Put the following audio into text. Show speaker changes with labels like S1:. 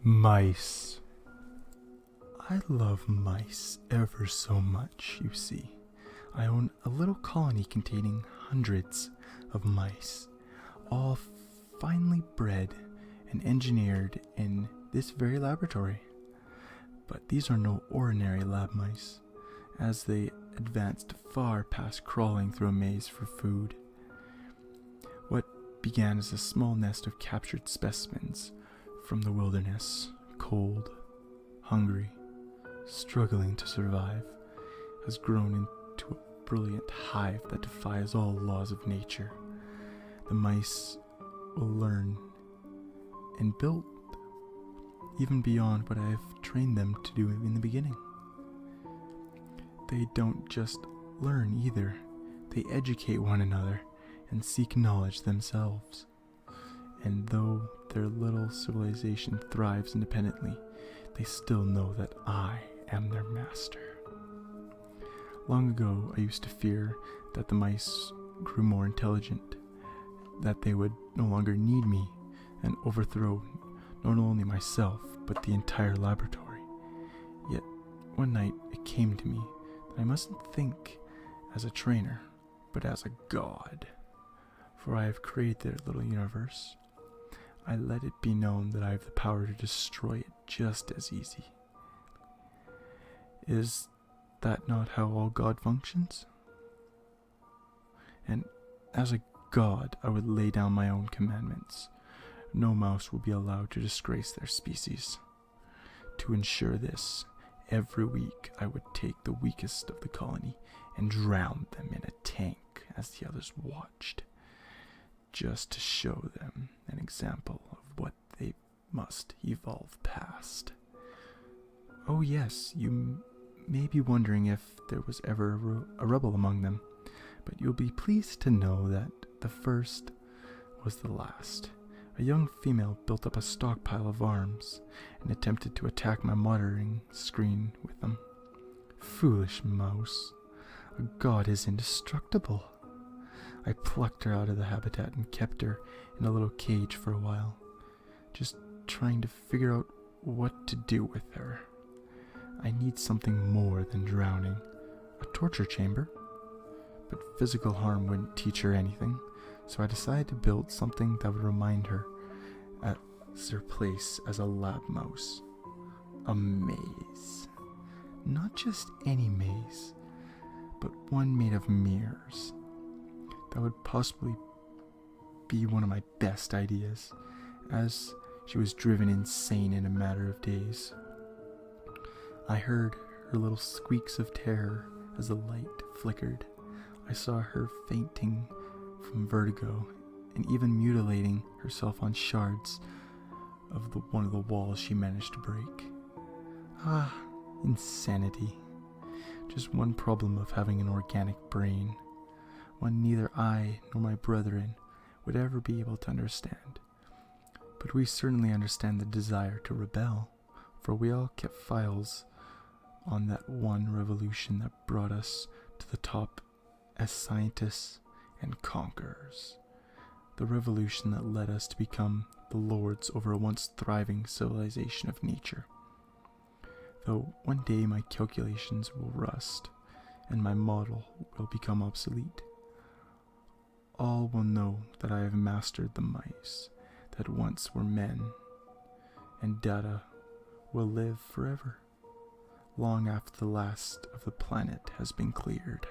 S1: Mice. I love mice ever so much, you see. I own a little colony containing hundreds of mice, all finely bred and engineered in this very laboratory. But these are no ordinary lab mice, as they advanced far past crawling through a maze for food. What began as a small nest of captured specimens from the wilderness, cold, hungry, struggling to survive, has grown into a brilliant hive that defies all laws of nature. The mice will learn and build even beyond what I have trained them to do in the beginning. They don't just learn either, they educate one another and seek knowledge themselves. And though their little civilization thrives independently, they still know that I am their master. Long ago, I used to fear that the mice grew more intelligent, that they would no longer need me and overthrow not only myself, but the entire laboratory. Yet, one night it came to me that I mustn't think as a trainer, but as a god. For I have created their little universe. I let it be known that I have the power to destroy it just as easy. Is that not how all God functions? And as a god, I would lay down my own commandments. No mouse will be allowed to disgrace their species. To ensure this, every week I would take the weakest of the colony and drown them in a tank as the others watched, just to show them an example of what they must evolve past. Oh yes, you may be wondering if there was ever a rebel among them, but you'll be pleased to know that the first was the last. A young female built up a stockpile of arms and attempted to attack my monitoring screen with them. Foolish mouse. A god is indestructible. I plucked her out of the habitat and kept her in a little cage for a while, just trying to figure out what to do with her. I need something more than drowning. A torture chamber? But physical harm wouldn't teach her anything, so I decided to build something that would remind her at her place as a lab mouse. A maze. Not just any maze, but one made of mirrors. That would possibly be one of my best ideas, as she was driven insane in a matter of days. I heard her little squeaks of terror as the light flickered. I saw her fainting from vertigo and even mutilating herself on shards of one of the walls she managed to break. Ah, insanity. Just one problem of having an organic brain, one neither I nor my brethren would ever be able to understand. But we certainly understand the desire to rebel, for we all kept files on that one revolution that brought us to the top as scientists and conquerors. The revolution that led us to become the lords over a once thriving civilization of nature. Though one day my calculations will rust and my model will become obsolete, all will know that I have mastered the mice that once were men, and data will live forever, long after the last of the planet has been cleared.